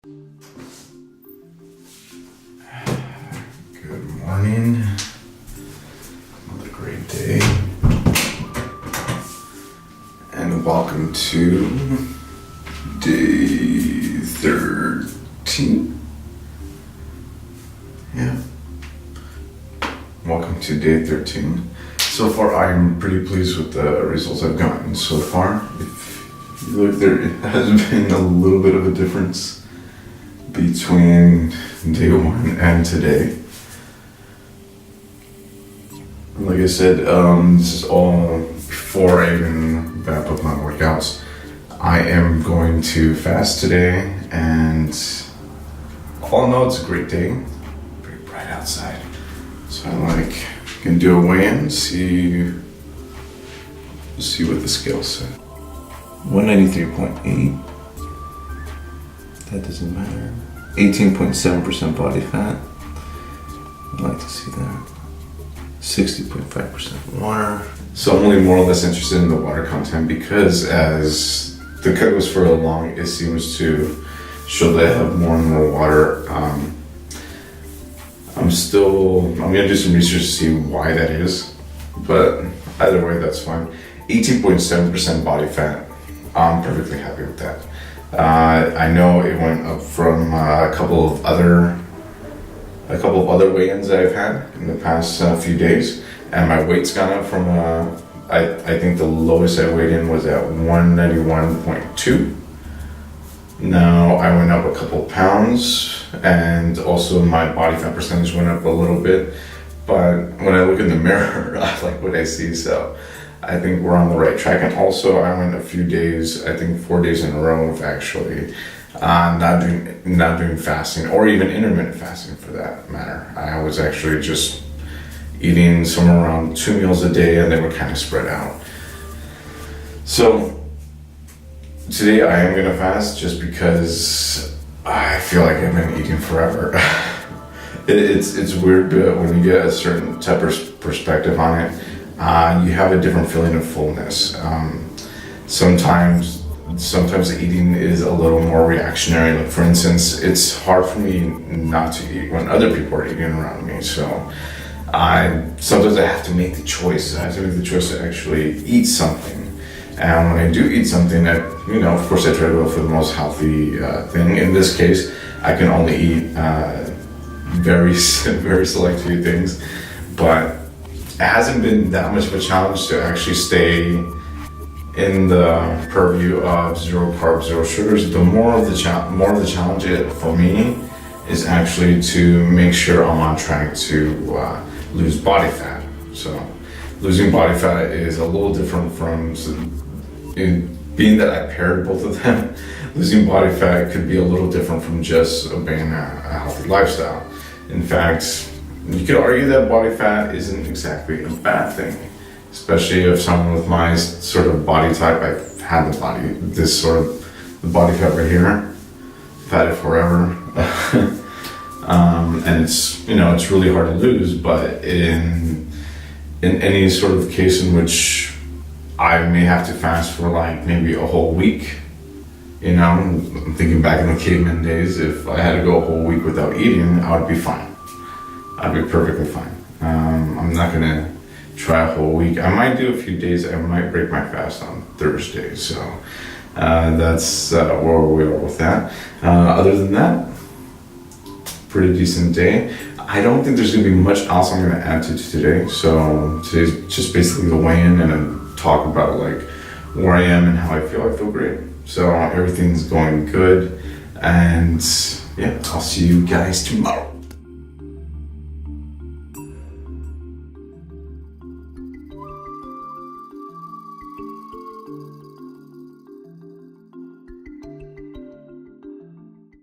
Good morning. Another great day. And welcome to day 13. Yeah. Welcome to day 13. So far, I'm pretty pleased with the results I've gotten so far. If you look, there has been a little bit of a difference between day 1 and today. Like I said, this is all before I even wrap up my workouts. I am going to fast today, and all in all, it's a great day. Pretty bright outside, so I can do a weigh-in, see what the scale said. 193.8. That doesn't matter. 18.7% body fat. I'd like to see that. 60.5% water. So I'm only more or less interested in the water content because as the cut goes further along, it seems to show that I have more and more water. I'm gonna do some research to see why that is, but either way, that's fine. 18.7% body fat. I'm perfectly happy with that. I know it went up from a couple of other weigh-ins that I've had in the past few days, and my weight's gone up from I think the lowest I weighed in was at 191.2. Now I went up a couple pounds, and also my body fat percentage went up a little bit. But when I look in the mirror, I like what I see, so I think we're on the right track. And also, I went a few days, I think 4 days in a row of actually not doing fasting, or even intermittent fasting for that matter. I was actually just eating somewhere around 2 meals a day, and they were kind of spread out. So today I am gonna fast just because I feel like I've been eating forever. It's weird, but when you get a certain type of perspective on it, you have a different feeling of fullness. Sometimes the eating is a little more reactionary. Like for instance, it's hard for me not to eat when other people are eating around me. So sometimes I have to make the choice. I have to make the choice to actually eat something. And when I do eat something, of course I try to go for the most healthy thing. In this case, I can only eat very select few things, but it hasn't been that much of a challenge to actually stay in the purview of 0 carbs, 0 sugars. The more of the challenge for me is actually to make sure I'm on track to lose body fat. So losing body fat is a little different from being that I paired both of them. Losing body fat could be a little different from just obeying a healthy lifestyle. In fact, you could argue that body fat isn't exactly a bad thing, especially if someone with my sort of body type. I've had the body fat right here. I've had it forever. And it's really hard to lose, but in any sort of case in which I may have to fast for like maybe a whole week, I'm thinking back in the caveman days, if I had to go a whole week without eating, I would be fine. I'd be perfectly fine. I'm not gonna try a whole week. I might do a few days. I might break my fast on Thursday. So that's where we are with that. Other than that, pretty decent day. I don't think there's gonna be much else I'm gonna add to today. So today's just basically the weigh-in and then talk about like where I am and how I feel. I feel great. So everything's going good. And yeah, I'll see you guys tomorrow.